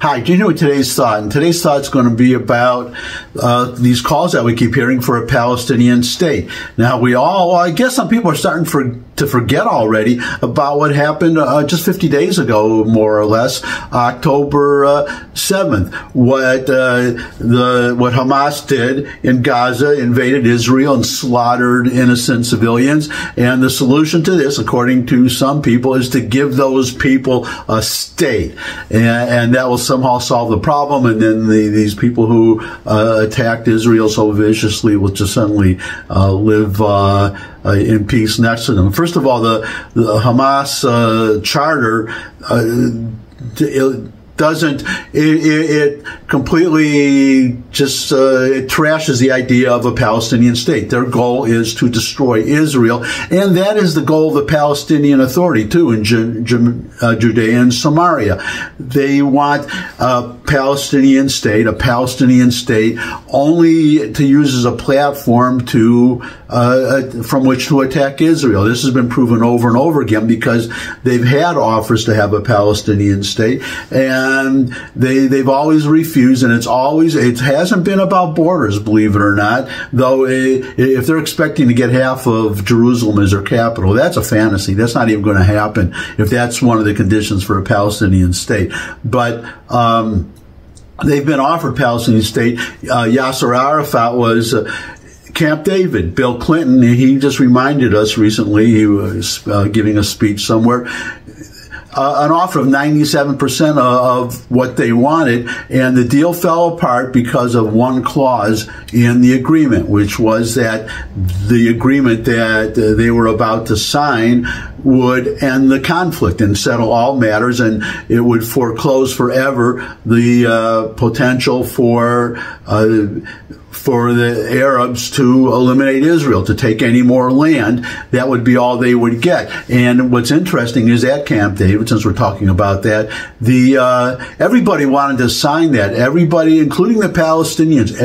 Hi, do you know what today's thought? And today's thought is going to be about these calls that we keep hearing for a Palestinian state. Now, I guess some people are starting to forget already about what happened just 50 days ago, more or less, October 7th. What Hamas did in Gaza, invaded Israel and slaughtered innocent civilians. And the solution to this, according to some people, is to give those people a state. And that will somehow solve the problem, and then these people who attacked Israel so viciously will just suddenly live in peace next to them. First of all, the Hamas charter it completely just it trashes the idea of a Palestinian state. Their goal is to destroy Israel, and that is the goal of the Palestinian Authority too in Judea and Samaria. They want a Palestinian state only to use as a platform from which to attack Israel. This has been proven over and over again because they've had offers to have a Palestinian state, and they've always refused, and it hasn't been about borders, believe it or not, though if they're expecting to get half of Jerusalem as their capital, that's a fantasy. That's not even going to happen if that's one of the conditions for a Palestinian state. But they've been offered Palestinian state. Yasser Arafat was Camp David. Bill Clinton, he just reminded us recently, he was giving a speech somewhere, an offer of 97% of what they wanted, and the deal fell apart because of one clause in the agreement, which was that the agreement that they were about to sign would end the conflict and settle all matters, and it would foreclose forever the potential for the Arabs to eliminate Israel, to take any more land. That would be all they would get. And what's interesting is at Camp David, since we're talking about that, everybody wanted to sign that. Everybody, including the Palestinians,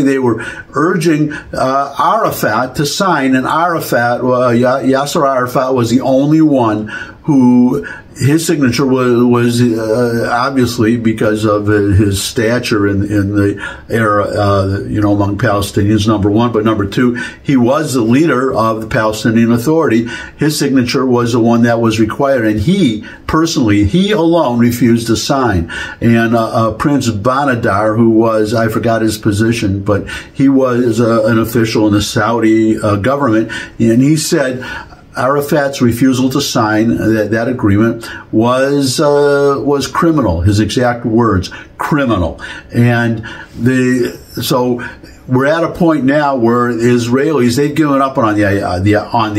they were urging Arafat to sign, and Yasser Arafat was the only one who his signature was obviously because of his stature in the era, among Palestinians, number one. But number two, he was the leader of the Palestinian Authority. His signature was the one that was required, and he alone refused to sign. And Prince Banadar, who was, I forgot his position, but he was an official in the Saudi government, and he said Arafat's refusal to sign that agreement was criminal. His exact words, criminal. And so we're at a point now where Israelis, they've given up on the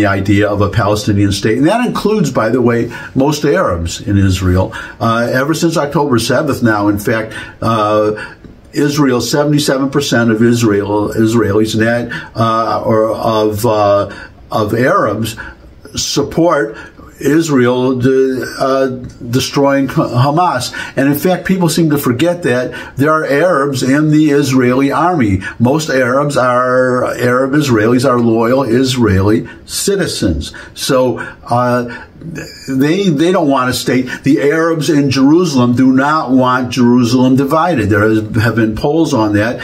idea of a Palestinian state, and that includes, by the way, most Arabs in Israel. Ever since October 7th, now, in fact, Israel, 77% of Israelis, and that of Arabs support Israel destroying Hamas. And in fact, people seem to forget that there are Arabs in the Israeli army. Most Arab Israelis are loyal Israeli citizens. So they don't want a state. The Arabs in Jerusalem do not want Jerusalem divided. There have been polls on that,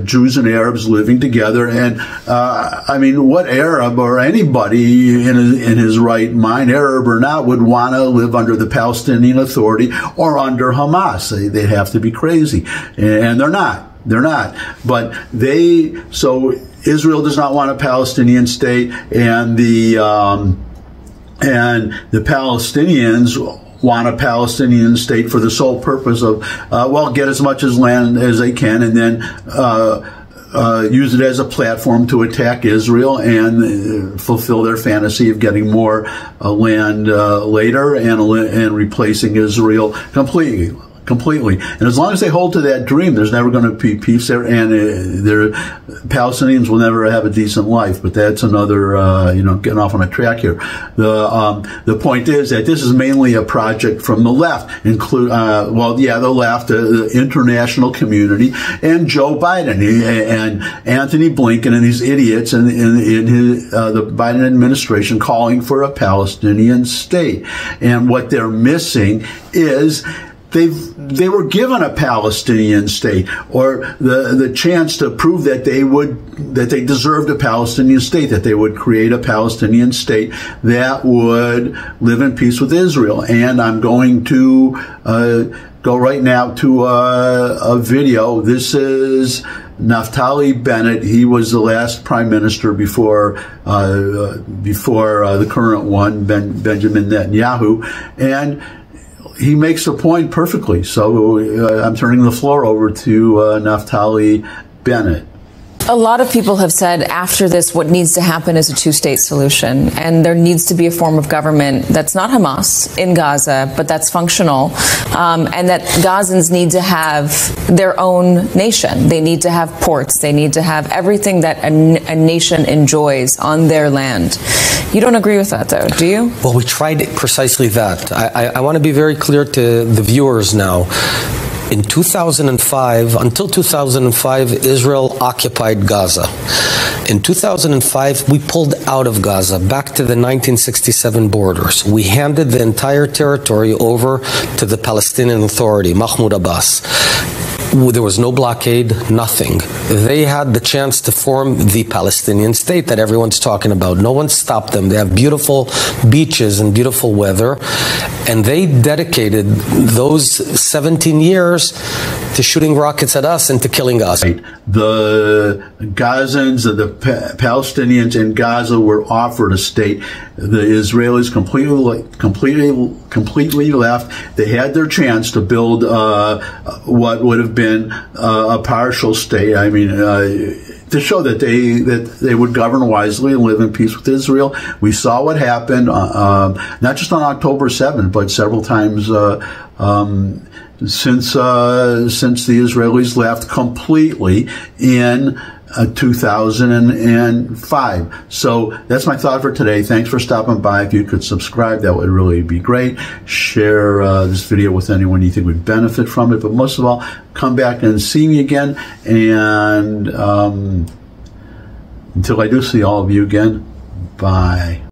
Jews and Arabs living together. And I mean, what Arab or anybody in his right mind, Arab or not, would want to live under the Palestinian Authority or under Hamas? They'd have to be crazy. And they're not. They're not. But so Israel does not want a Palestinian state, and the Palestinians want a Palestinian state for the sole purpose of, get as much land as they can, and then use it as a platform to attack Israel and fulfill their fantasy of getting more land later and replacing Israel completely. And as long as they hold to that dream, there's never going to be peace there, and Palestinians will never have a decent life. But that's another, getting off on a track here. The point is that this is mainly a project from the left, the left, the international community, and Joe Biden and Anthony Blinken and these idiots in the Biden administration calling for a Palestinian state. And what they're missing is they've they were given a Palestinian state, or the chance to prove that they deserved a Palestinian state, that they would create a Palestinian state that would live in peace with Israel. And I'm going to go right now to a video. This is Naftali Bennett. He was the last prime minister before the current one, Benjamin Netanyahu, and he makes the point perfectly. So I'm turning the floor over to Naftali Bennett. A lot of people have said after this, what needs to happen is a two-state solution, and there needs to be a form of government that's not Hamas in Gaza, but that's functional, and that Gazans need to have their own nation. They need to have ports. They need to have everything that a nation enjoys on their land. You don't agree with that, though, do you? Well, we tried precisely that. I want to be very clear to the viewers now. In 2005, until 2005, Israel occupied Gaza. In 2005, we pulled out of Gaza, back to the 1967 borders. We handed the entire territory over to the Palestinian Authority, Mahmoud Abbas. There was no blockade, nothing. They had the chance to form the Palestinian state that everyone's talking about. No one stopped them. They have beautiful beaches and beautiful weather. And they dedicated those 17 years to shooting rockets at us and to killing us. The Gazans, the Palestinians in Gaza were offered a state. The Israelis completely left. They had their chance to build what would have been a partial state. I mean, to show that they would govern wisely and live in peace with Israel. We saw what happened, not just on October 7th, but several times since the Israelis left completely in 2005. So that's my thought for today. Thanks for stopping by. If you could subscribe, that would really be great. Share this video with anyone you think would benefit from it. But most of all, come back and see me again. And until I do see all of you again, bye.